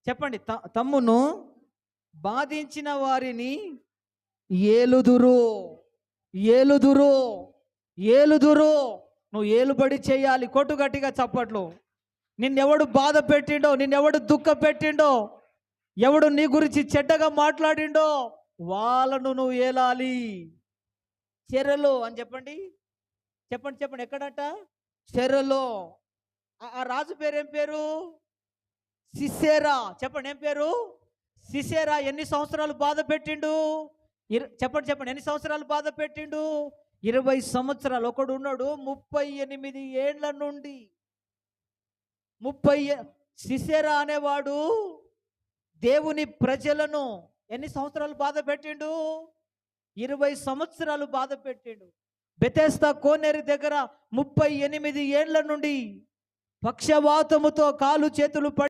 చెప్పండి. తమ్మును బాధించిన వారిని ఏలుదురు, ఏలుదురు, ఏలుదురు. నువ్వు ఏలుబడి చేయాలి. కొట్టు గట్టిగా చప్పట్లు. నిన్నెవడు బాధ పెట్టిండో, నిన్నెవడు దుఃఖ పెట్టిండో, ఎవడు నీ గురించి చెడ్డగా మాట్లాడిండో వాళ్ళను నువ్వు ఏలాలి. చెరలో అని చెప్పండి. చెప్పండి చెప్పండి. ఎక్కడట? చెరలో. ఆ రాజు పేరు ఏం పేరు? సిసేరా. చెప్పండి, ఏం పేరు? సిసేరా. ఎన్ని సంవత్సరాలు బాధ పెట్టిండు? చెప్పండి చెప్పండి, ఎన్ని సంవత్సరాలు బాధ పెట్టిండు? 20 సంవత్సరాలు. ఒకడు ఉన్నాడు 38 ఏండ్ల నుండి. సిసేరా అనేవాడు దేవుని ప్రజలను ఎన్ని సంవత్సరాలు బాధ పెట్టిండు? 20 సంవత్సరాలు బాధ పెట్టిండు. బెతెస్దా కోనేరు దగ్గర 38 ఏండ్ల నుండి పక్షవాతముతో కాలు చేతులు